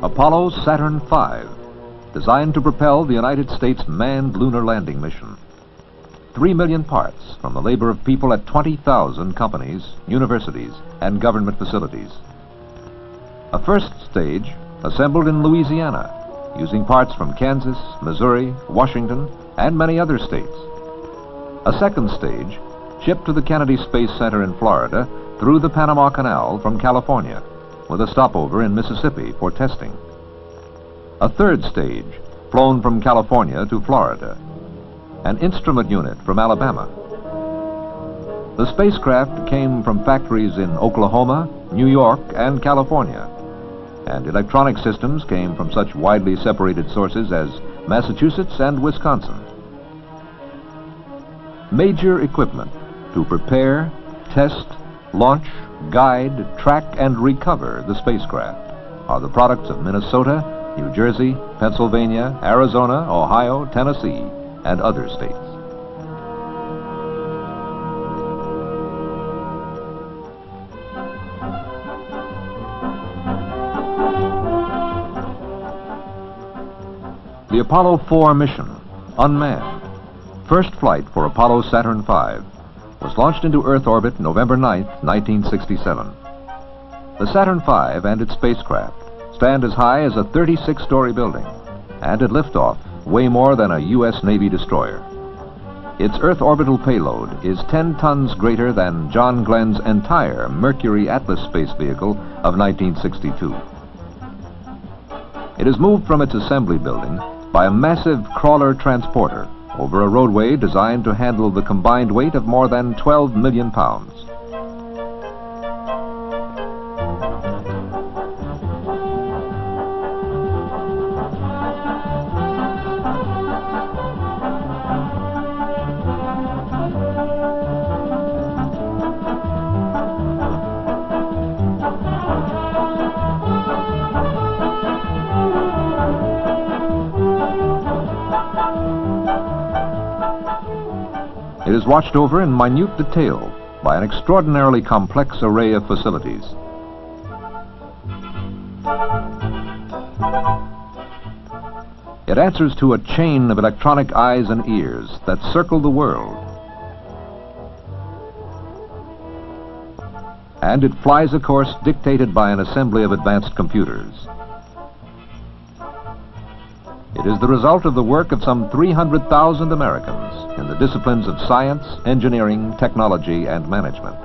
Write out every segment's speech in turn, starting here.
Apollo Saturn V, designed to propel the United States manned lunar landing mission. 3 million parts from the labor of people at 20,000 companies, universities, and government facilities. A first stage assembled in Louisiana, using parts from Kansas, Missouri, Washington, and many other states. A second stage shipped to the Kennedy Space Center in Florida through the Panama Canal from California, with a stopover in Mississippi for testing. A third stage flown from California to Florida. An instrument unit from Alabama. The spacecraft came from factories in Oklahoma, New York, and California, and electronic systems came from such widely separated sources as Massachusetts and Wisconsin. Major equipment to prepare, test, launch, guide, track, and recover the spacecraft are the products of Minnesota, New Jersey, Pennsylvania, Arizona, Ohio, Tennessee, and other states. The Apollo 4 mission, unmanned, first flight for Apollo Saturn V, was launched into Earth orbit November 9, 1967. The Saturn V and its spacecraft stand as high as a 36-story building, and at liftoff weigh more than a U.S. Navy destroyer. Its Earth orbital payload is 10 tons greater than John Glenn's entire Mercury Atlas space vehicle of 1962. It is moved from its assembly building by a massive crawler transporter over a roadway designed to handle the combined weight of more than 12 million pounds. It is watched over in minute detail by an extraordinarily complex array of facilities. It answers to a chain of electronic eyes and ears that circle the world. And it flies a course dictated by an assembly of advanced computers. It is the result of the work of some 300,000 Americans in the disciplines of science, engineering, technology, and management.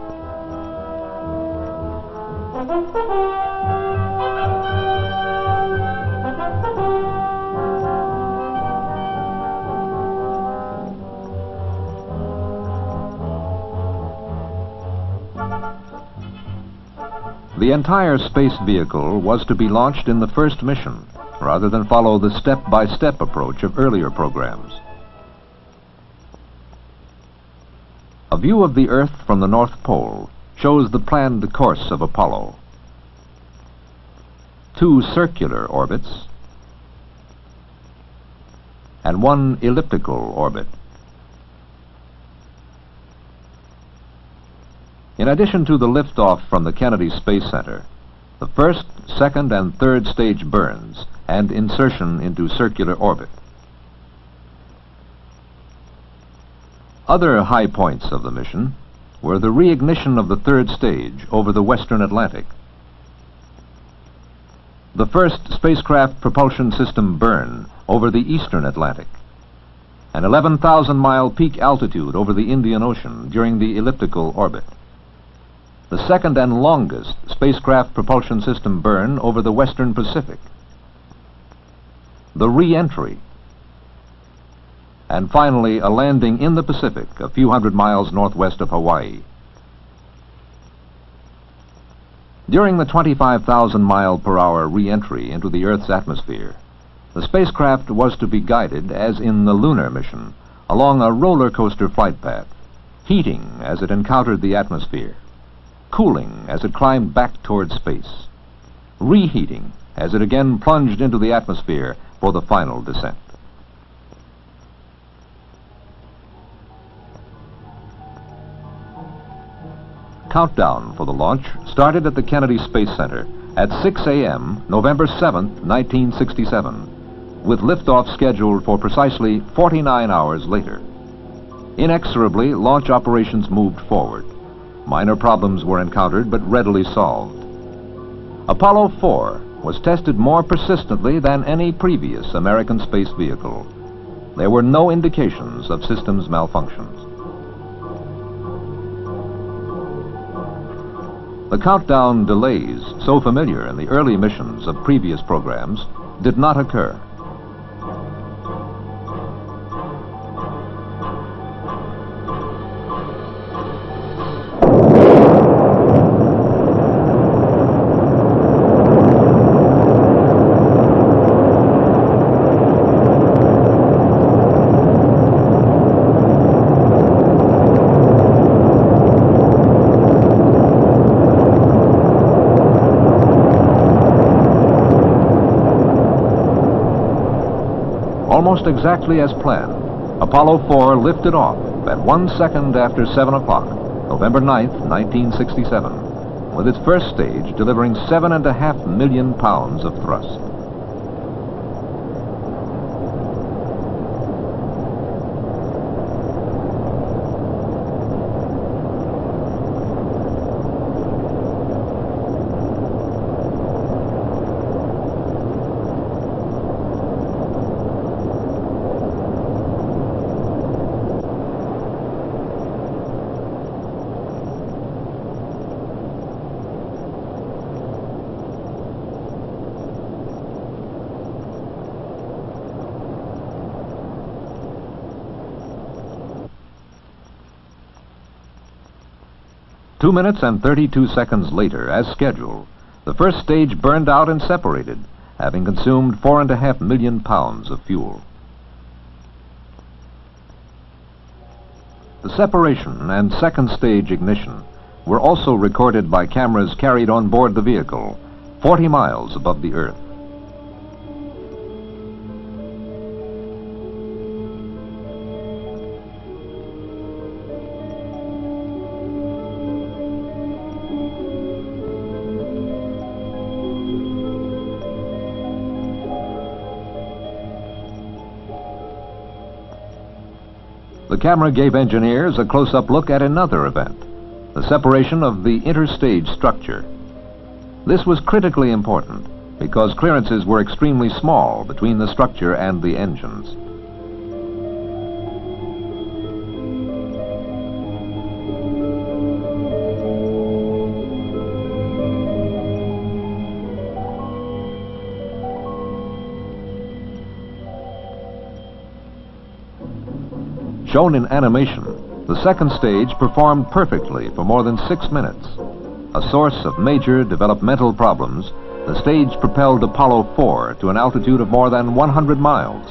The entire space vehicle was to be launched in the first mission, rather than follow the step-by-step approach of earlier programs. A view of the Earth from the North Pole shows the planned course of Apollo. 2 circular orbits and 1 elliptical orbit. In addition to the liftoff from the Kennedy Space Center, the first, second, and third stage burns and insertion into circular orbit. Other high points of the mission were the reignition of the third stage over the western Atlantic, the first spacecraft propulsion system burn over the eastern Atlantic, an 11,000-mile peak altitude over the Indian Ocean during the elliptical orbit, the second and longest spacecraft propulsion system burn over the western Pacific, the re-entry, and finally a landing in the Pacific a few hundred miles northwest of Hawaii. During the 25,000-mile-per-hour re-entry into the Earth's atmosphere, the spacecraft was to be guided, as in the lunar mission, along a roller coaster flight path, heating as it encountered the atmosphere, cooling as it climbed back toward space, reheating as it again plunged into the atmosphere for the final descent. countdown for the launch started at the Kennedy Space Center at 6 a.m., November 7, 1967, with liftoff scheduled for precisely 49 hours later. Inexorably, launch operations moved forward. Minor problems were encountered, but readily solved. Apollo 4 was tested more persistently than any previous American space vehicle. There were no indications of systems malfunctions. The countdown delays, so familiar in the early missions of previous programs, did not occur. Almost exactly as planned, Apollo 4 lifted off at 1 second after 7 o'clock, November 9th, 1967, with its first stage delivering 7.5 million pounds of thrust. Two minutes and 32 seconds later, as scheduled, the first stage burned out and separated, having consumed 4.5 million pounds of fuel. The separation and second stage ignition were also recorded by cameras carried on board the vehicle, 40 miles above the Earth. The camera gave engineers a close-up look at another event, the separation of the interstage structure. This was critically important because clearances were extremely small between the structure and the engines. Shown in animation, the second stage performed perfectly for more than 6 minutes. A source of major developmental problems, the stage propelled Apollo 4 to an altitude of more than 100 miles.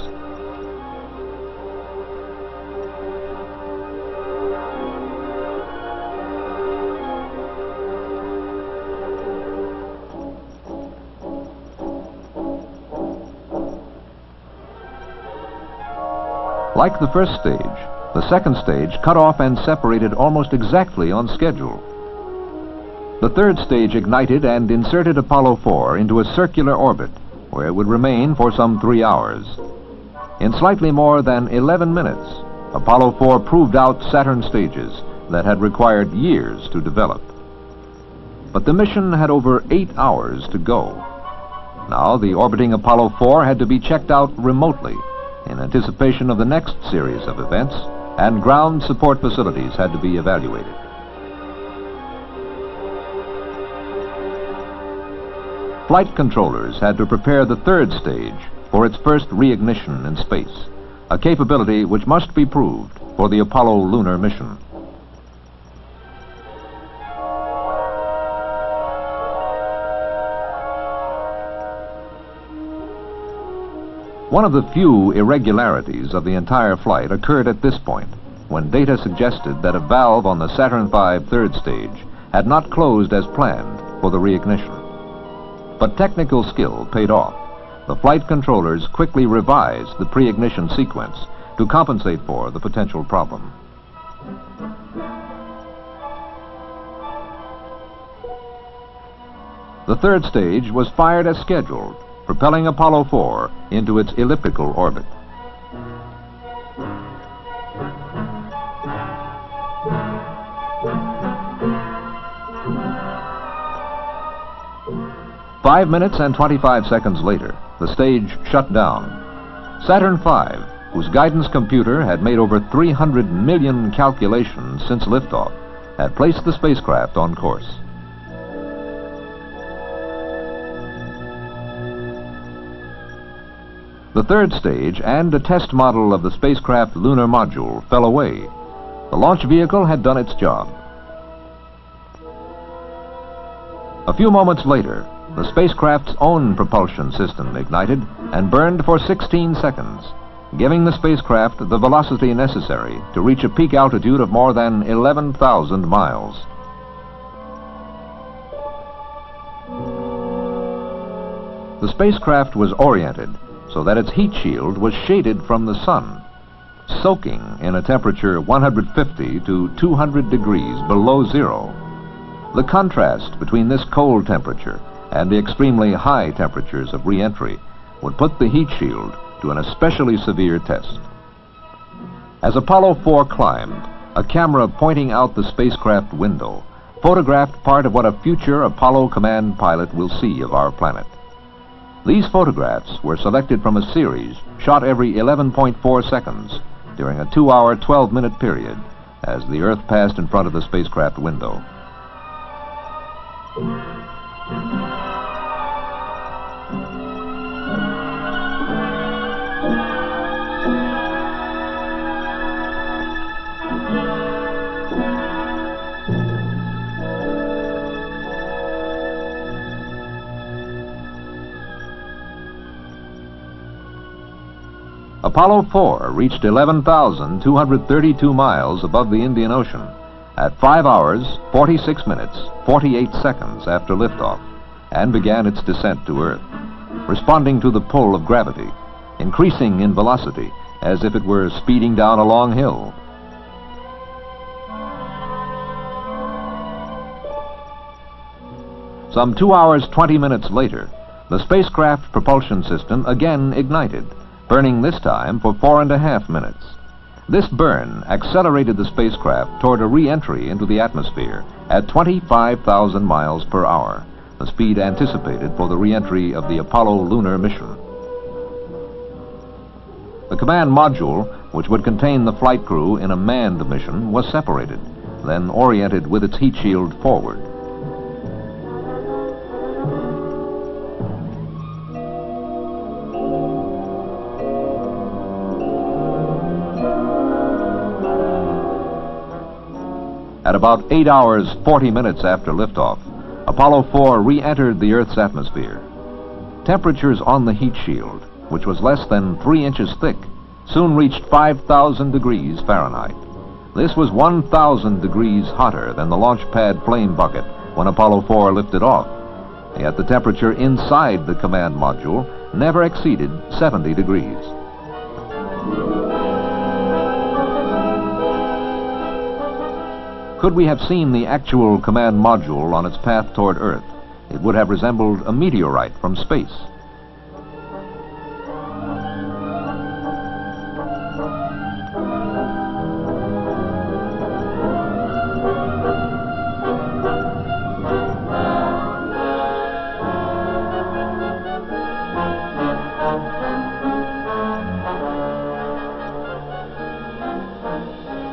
Like the first stage, the second stage cut off and separated almost exactly on schedule. The third stage ignited and inserted Apollo 4 into a circular orbit, where it would remain for some 3 hours. In slightly more than 11 minutes, Apollo 4 proved out Saturn stages that had required years to develop. But the mission had over 8 hours to go. Now the orbiting Apollo 4 had to be checked out remotely in anticipation of the next series of events, and ground support facilities had to be evaluated. Flight controllers had to prepare the third stage for its first reignition in space, a capability which must be proved for the Apollo lunar mission. One of the few irregularities of the entire flight occurred at this point, when data suggested that a valve on the Saturn V third stage had not closed as planned for the reignition. But technical skill paid off. The flight controllers quickly revised the pre-ignition sequence to compensate for the potential problem. The third stage was fired as scheduled, propelling Apollo 4 into its elliptical orbit. "5 minutes and 25 seconds later, the stage shut down. Saturn V, whose guidance computer had made over 300 million calculations since liftoff, had placed the spacecraft on course. The third stage and a test model of the spacecraft Lunar Module fell away. The launch vehicle had done its job. A few moments later, the spacecraft's own propulsion system ignited and burned for 16 seconds, giving the spacecraft the velocity necessary to reach a peak altitude of more than 11,000 miles. The spacecraft was oriented so that its heat shield was shaded from the sun, soaking in a temperature 150 to 200 degrees below zero. The contrast between this cold temperature and the extremely high temperatures of re-entry would put the heat shield to an especially severe test. As Apollo 4 climbed, a camera pointing out the spacecraft window photographed part of what a future Apollo command pilot will see of our planet. These photographs were selected from a series shot every 11.4 seconds during a 2-hour, 12-minute period as the Earth passed in front of the spacecraft window. Apollo 4 reached 11,232 miles above the Indian Ocean at 5 hours, 46 minutes, 48 seconds after liftoff, and began its descent to Earth, responding to the pull of gravity, increasing in velocity as if it were speeding down a long hill. Some 2 hours, 20 minutes later, the spacecraft propulsion system again ignited, burning this time for 4.5 minutes. This burn accelerated the spacecraft toward a re-entry into the atmosphere at 25,000 miles per hour, the speed anticipated for the re-entry of the Apollo lunar mission. The command module, which would contain the flight crew in a manned mission, was separated, then oriented with its heat shield forward. At about 8 hours, 40 minutes after liftoff, Apollo 4 re-entered the Earth's atmosphere. Temperatures on the heat shield, which was less than 3 inches thick, soon reached 5,000 degrees Fahrenheit. This was 1,000 degrees hotter than the launch pad flame bucket when Apollo 4 lifted off. Yet the temperature inside the command module never exceeded 70 degrees. Could we have seen the actual command module on its path toward Earth, it would have resembled a meteorite from space.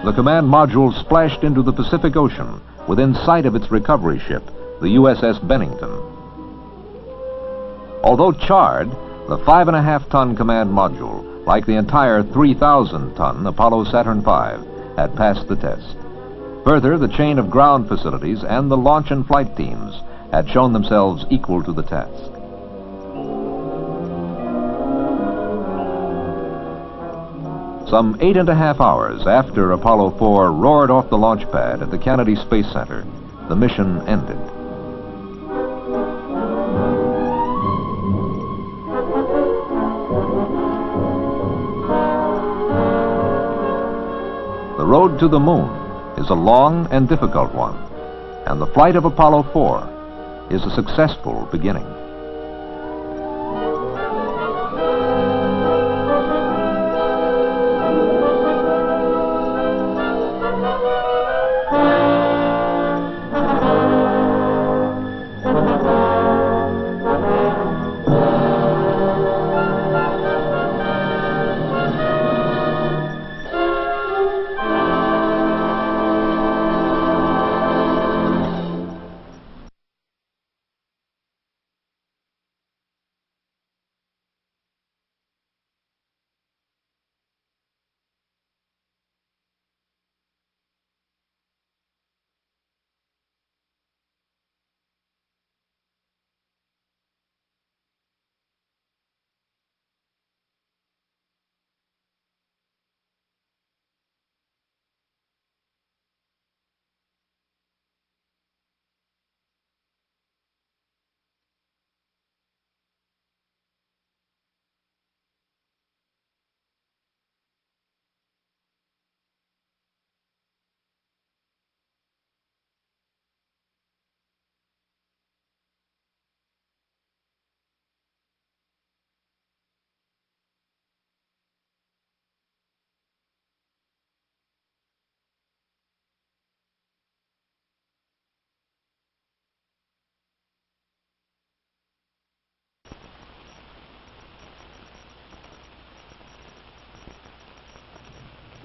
The command module splashed into the Pacific Ocean within sight of its recovery ship, the USS Bennington. Although charred, the 5.5-ton command module, like the entire 3,000-ton Apollo Saturn V, had passed the test. Further, the chain of ground facilities and the launch and flight teams had shown themselves equal to the task. Some 8.5 hours after Apollo 4 roared off the launch pad at the Kennedy Space Center, the mission ended. The road to the moon is a long and difficult one, and the flight of Apollo 4 is a successful beginning.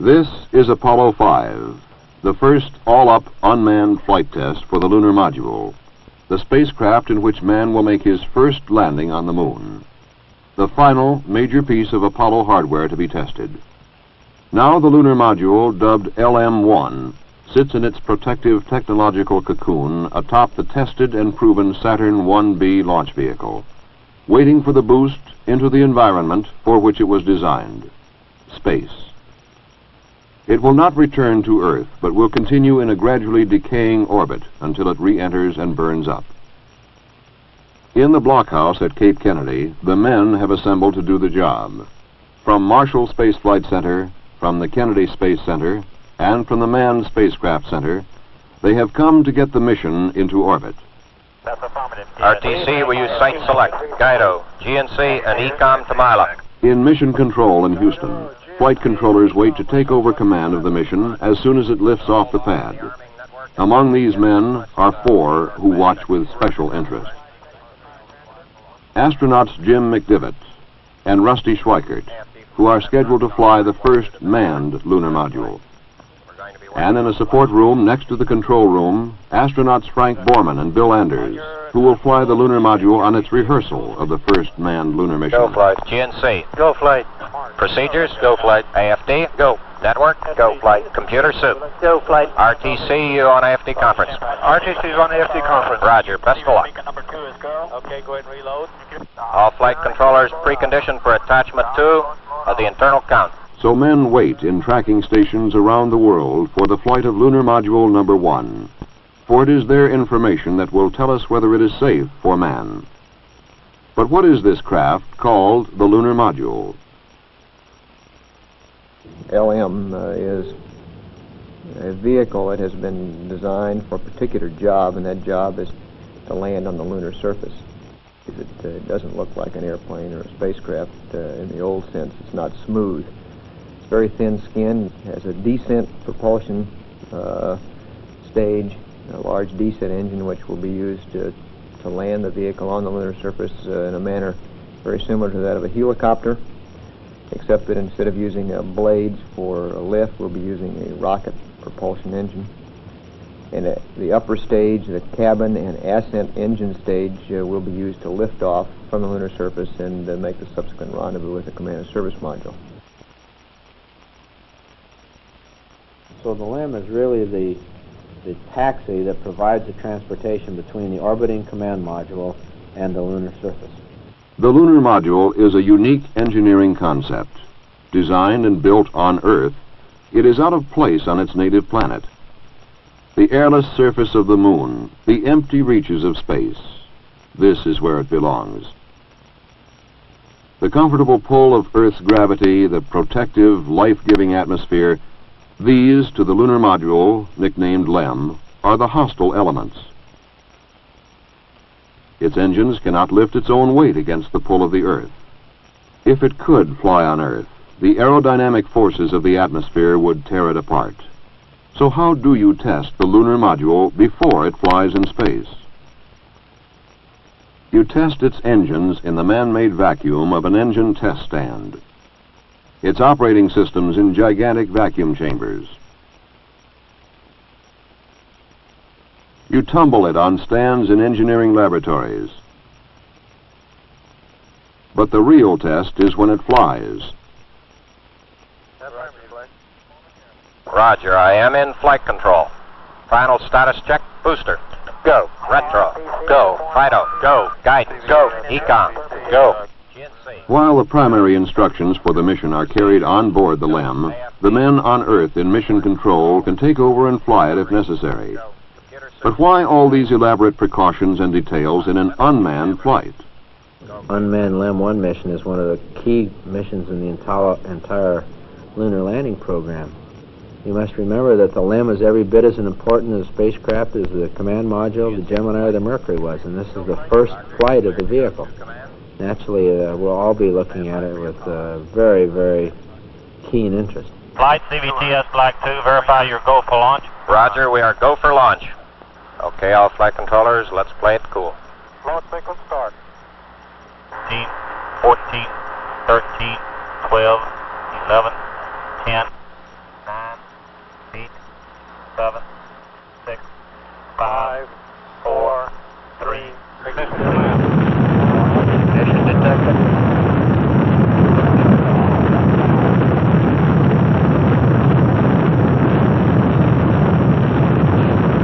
This is Apollo 5, the first all-up unmanned flight test for the Lunar Module, the spacecraft in which man will make his first landing on the Moon, the final major piece of Apollo hardware to be tested. Now the Lunar Module, dubbed LM-1, sits in its protective technological cocoon atop the tested and proven Saturn 1B launch vehicle, waiting for the boost into the environment for which it was designed, space. It will not return to Earth, but will continue in a gradually decaying orbit until it re-enters and burns up. In the blockhouse at Cape Kennedy, the men have assembled to do the job. From Marshall Space Flight Center, from the Kennedy Space Center, and from the Manned Spacecraft Center, they have come to get the mission into orbit. RTC, will use Site Select, Guido, GNC, and ECOM to Mila. In Mission Control in Houston, flight controllers wait to take over command of the mission as soon as it lifts off the pad. Among these men are 4 who watch with special interest. Astronauts Jim McDivitt and Rusty Schweikert, who are scheduled to fly the first manned lunar module. And in a support room next to the control room, astronauts Frank Borman and Bill Anders, who will fly the lunar module on its rehearsal of the first manned lunar mission. Go flight. GNC. Go flight. Procedures. Go flight. AFD. Go. Network. Go flight. Computer soup. Go flight. RTC, you on AFD conference. RTC's on AFD conference. Roger. Best of luck. Number 2 is go. Okay, go ahead and reload. All flight controllers preconditioned for attachment 2 of the internal count. So men wait in tracking stations around the world for the flight of Lunar Module number 1. For it is their information that will tell us whether it is safe for man. But what is this craft called the Lunar Module? LM is a vehicle that has been designed for a particular job, and that job is to land on the lunar surface. It doesn't look like an airplane or a spacecraft in the old sense. It's not smooth. It's very thin skinned, has a descent propulsion stage, a large descent engine which will be used to land the vehicle on the lunar surface in a manner very similar to that of a helicopter, except that instead of using blades for a lift, we'll be using a rocket propulsion engine. And the upper stage, the cabin and ascent engine stage, will be used to lift off from the lunar surface and make the subsequent rendezvous with the command and service module. So the LM is really the taxi that provides the transportation between the orbiting command module and the lunar surface. The Lunar Module is a unique engineering concept. Designed and built on Earth, it is out of place on its native planet. The airless surface of the Moon, the empty reaches of space, this is where it belongs. The comfortable pull of Earth's gravity, the protective, life-giving atmosphere, these, to the Lunar Module, nicknamed LEM, are the hostile elements. Its engines cannot lift its own weight against the pull of the Earth. If it could fly on Earth, the aerodynamic forces of the atmosphere would tear it apart. So how do you test the lunar module before it flies in space? You test its engines in the man-made vacuum of an engine test stand. Its operating systems in gigantic vacuum chambers. You tumble it on stands in engineering laboratories. But the real test is when it flies. Roger, I am in flight control. Final status check, booster. Go. Retro. Go. FIDO. Go. Guidance. Go. Econ. Go. While the primary instructions for the mission are carried on board the LEM, the men on Earth in mission control can take over and fly it if necessary. But why all these elaborate precautions and details in an unmanned flight? Unmanned LEM-1 mission is one of the key missions in the entire lunar landing program. You must remember that the LEM is every bit as important as a spacecraft as the command module, the Gemini, or the Mercury was, and this is the first flight of the vehicle. Naturally, we'll all be looking at it with very, very keen interest. Flight CVTS Black 2, verify your go for launch. Roger, we are go for launch. Okay, all flight controllers, let's play it cool. Launch sequence start. 15, 14, 13, 12, 11, 10, 9, 8, 7, 6, 5, 4, 3, ignition command. Ignition detected.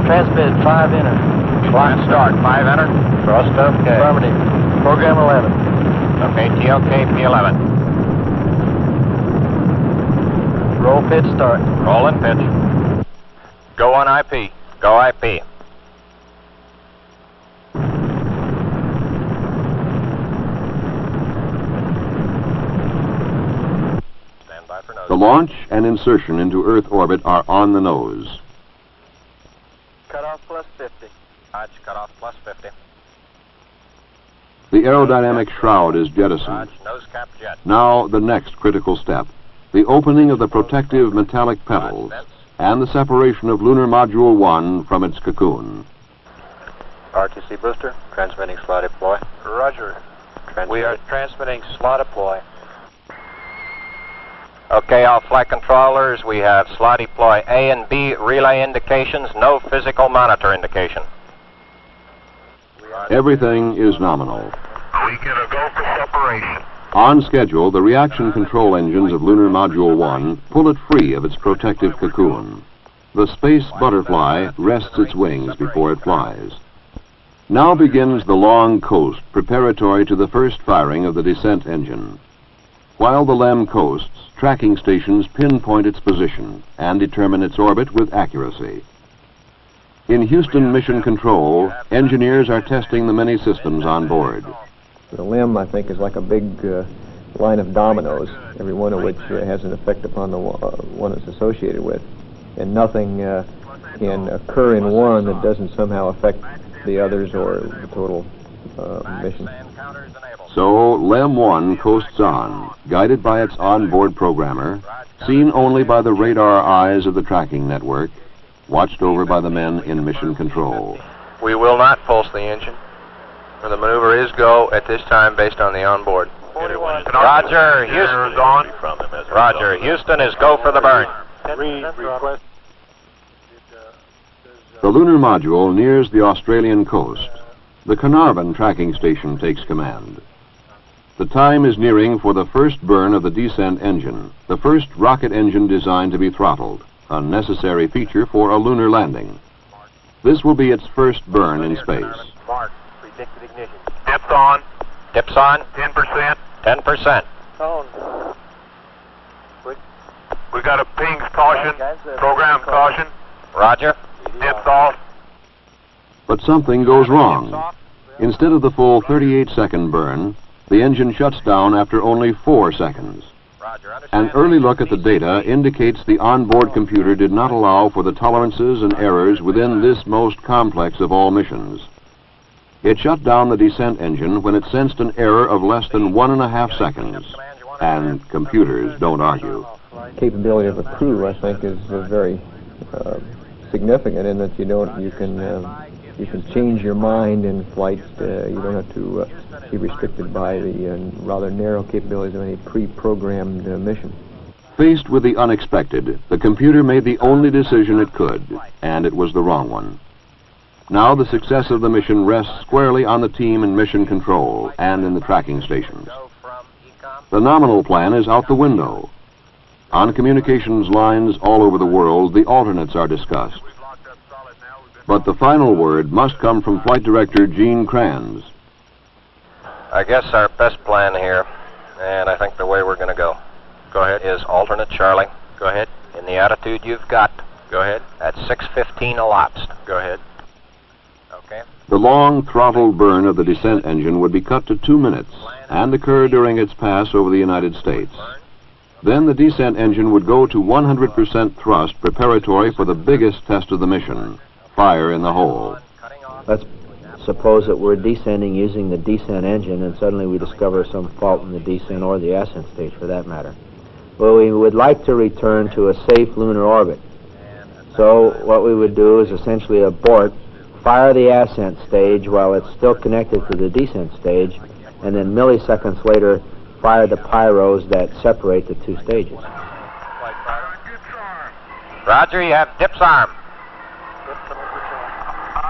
Transmit 5 enter. Climb start, 5 enter. Thrust okay. Affirmative. Program 11. Okay, TLK P11. Roll pitch start. Roll and pitch. Go on IP. Go IP. Stand by for nose. The launch and insertion into Earth orbit are on the nose. Cutoff plus 50. Roger, cutoff plus 50. The aerodynamic shroud is jettisoned. Roger, nose cap jet. Now the next critical step, the opening of the protective metallic petals and the separation of Lunar Module 1 from its cocoon. RTC booster, transmitting slot deploy. Roger. We are transmitting slot deploy. Okay, all flight controllers, we have slot deploy A and B relay indications, no physical monitor indication. Everything is nominal. We get a go for separation. On schedule, the reaction control engines of Lunar Module 1 pull it free of its protective cocoon. The space butterfly rests its wings before it flies. Now begins the long coast preparatory to the first firing of the descent engine. While the LEM coasts, tracking stations pinpoint its position and determine its orbit with accuracy. In Houston Mission Control, engineers are testing the many systems on board. The LEM, I think, is like a big line of dominoes, every one of which has an effect upon the one it's associated with. And nothing can occur in one that doesn't somehow affect the others or the total mission. So, LEM-1 coasts on, guided by its onboard programmer, seen only by the radar eyes of the tracking network, watched over by the men in mission control. We will not pulse the engine. The maneuver is go at this time based on the onboard. Roger, Houston. Roger, Houston is go for the burn. The lunar module nears the Australian coast. The Carnarvon tracking station takes command. The time is nearing for the first burn of the descent engine, the first rocket engine designed to be throttled, a necessary feature for a lunar landing. This will be its first burn in space. Mark, predicted ignition. Dips on. Dips on. 10%. 10%. Tone. We got a ping caution. Program caution. Roger. Dips off. But something goes wrong. Instead of the full 38-second burn, the engine shuts down after only 4 seconds. An early look at the data indicates the onboard computer did not allow for the tolerances and errors within this most complex of all missions. It shut down the descent engine when it sensed an error of less than 1.5 seconds. And computers don't argue. Capability of a crew, I think, is very significant in that you can change your mind in flight. You don't have to be restricted by the rather narrow capabilities of any pre-programmed mission. Faced with the unexpected, the computer made the only decision it could, and it was the wrong one. Now the success of the mission rests squarely on the team in mission control and in the tracking stations. The nominal plan is out the window. On communications lines all over the world, the alternates are discussed. But the final word must come from Flight Director Gene Kranz. I guess our best plan here, and I think the way we're going to go ahead, is alternate Charlie. Go ahead. In the attitude you've got. Go ahead. At 6:15 elapsed. Go ahead. Okay. The long throttle burn of the descent engine would be cut to 2 minutes and occur during its pass over the United States. Then the descent engine would go to 100% thrust preparatory for the biggest test of the mission, fire in the hole. Let's suppose that we're descending using the descent engine and suddenly we discover some fault in the descent or the ascent stage for that matter. Well, we would like to return to a safe lunar orbit. So what we would do is essentially abort, fire the ascent stage while it's still connected to the descent stage, and then milliseconds later fire the pyros that separate the two stages. Roger, you have dips arm.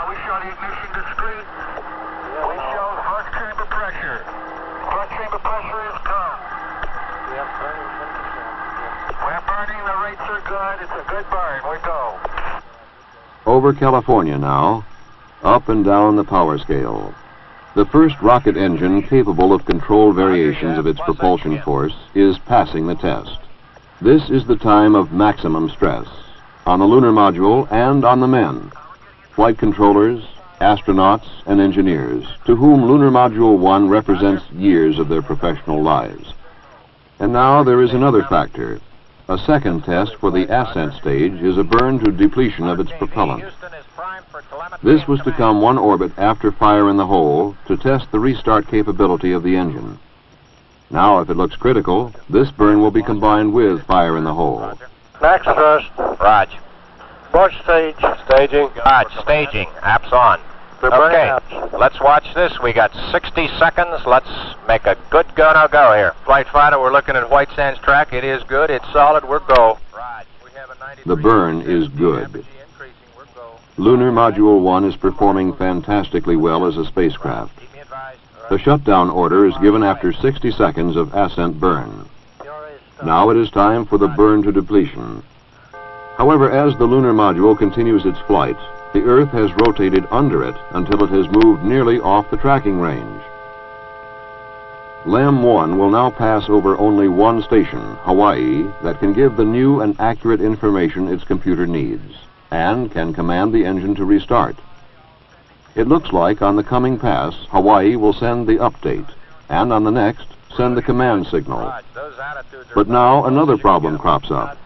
We show the ignition discrete. We show front chamber pressure. Front chamber pressure is come. We're burning, the rates are good. It's a good burn. We go. Over California now, up and down the power scale. The first rocket engine capable of controlled variations of its propulsion force is passing the test. This is the time of maximum stress, on the lunar module and on the men, flight controllers, astronauts, and engineers, to whom Lunar Module 1 represents years of their professional lives. And now there is another factor. A second test for the ascent stage is a burn to depletion of its propellant. This was to come one orbit after fire in the hole to test the restart capability of the engine. Now, if it looks critical, this burn will be combined with fire in the hole. Max thrust. Raj. Launch stage. Staging. Raj, staging. Apps on. Okay, let's watch this. We got 60 seconds. Let's make a good go-no-go here. Flight fighter, we're looking at White Sands track. It is good. It's solid. We're go. The burn is good. Lunar Module 1 is performing fantastically well as a spacecraft. The shutdown order is given after 60 seconds of ascent burn. Now it is time for the burn to depletion. However, as the lunar module continues its flight, the Earth has rotated under it until it has moved nearly off the tracking range. LAM 1 will now pass over only one station, Hawaii, that can give the new and accurate information its computer needs, and can command the engine to restart. It looks like on the coming pass, Hawaii will send the update, and on the next, send the command signal. But now another problem crops up.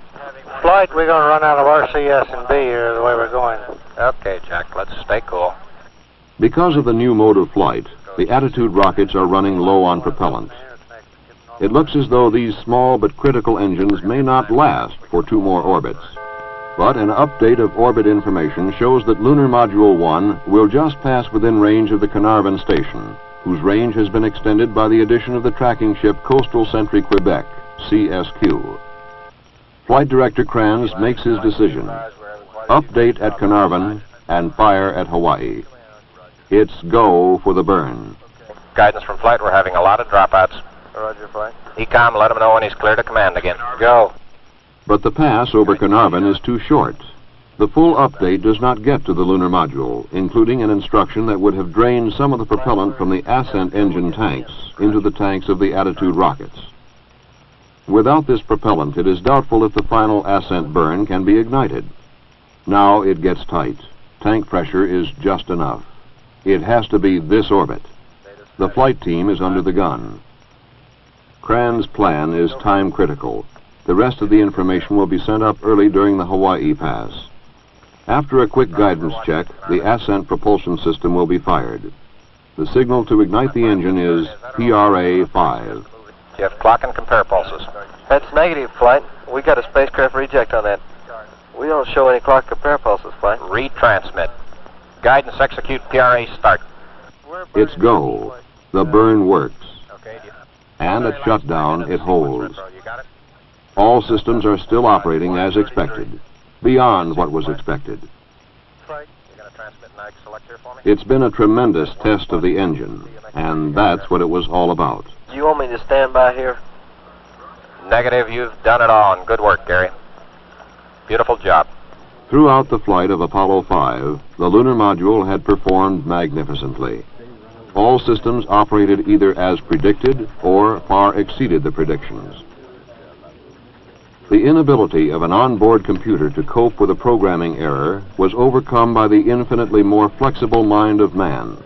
Flight, we're going to run out of RCS and B here the way we're going. Okay, Jack, let's stay cool. Because of the new mode of flight, the Attitude rockets are running low on propellant. It looks as though these small but critical engines may not last for 2 more orbits. But an update of orbit information shows that Lunar Module 1 will just pass within range of the Carnarvon station, whose range has been extended by the addition of the tracking ship Coastal Sentry Quebec, CSQ. Flight Director Kranz makes his decision. Update at Carnarvon and fire at Hawaii. It's go for the burn. Guidance from flight, we're having a lot of dropouts. Roger, flight. ECOM, let him know when he's clear to command again. Go. But the pass over Carnarvon is too short. The full update does not get to the lunar module, including an instruction that would have drained some of the propellant from the ascent engine tanks into the tanks of the Attitude rockets. Without this propellant, it is doubtful if the final ascent burn can be ignited. Now it gets tight. Tank pressure is just enough. It has to be this orbit. The flight team is under the gun. Kranz's plan is time critical. The rest of the information will be sent up early during the Hawaii pass. After a quick guidance check, the ascent propulsion system will be fired. The signal to ignite the engine is PRA-5. Do you have clock and compare pulses? That's negative, Flight. We got a spacecraft reject on that. We don't show any clock compare pulses, Flight. Retransmit. Guidance execute PRA start. It's go. The burn works. Okay. And at shutdown, it holds. All systems are still operating as expected, beyond what was expected. It's been a tremendous test of the engine, and that's what it was all about. Do you want me to stand by here? Negative, you've done it all, and good work, Gary. Beautiful job. Throughout the flight of Apollo 5, the lunar module had performed magnificently. All systems operated either as predicted or far exceeded the predictions. The inability of an onboard computer to cope with a programming error was overcome by the infinitely more flexible mind of man.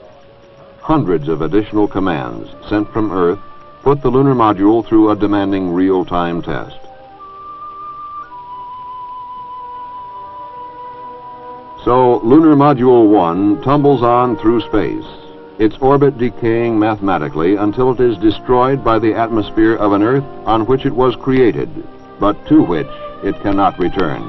Hundreds of additional commands sent from Earth put the lunar module through a demanding real-time test. So, Lunar Module 1 tumbles on through space, its orbit decaying mathematically until it is destroyed by the atmosphere of an Earth on which it was created, but to which it cannot return.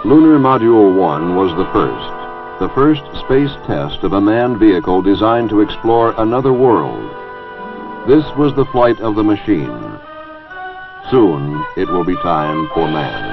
Lunar Module 1 was the first space test of a manned vehicle designed to explore another world. This was the flight of the machine. Soon, it will be time for man.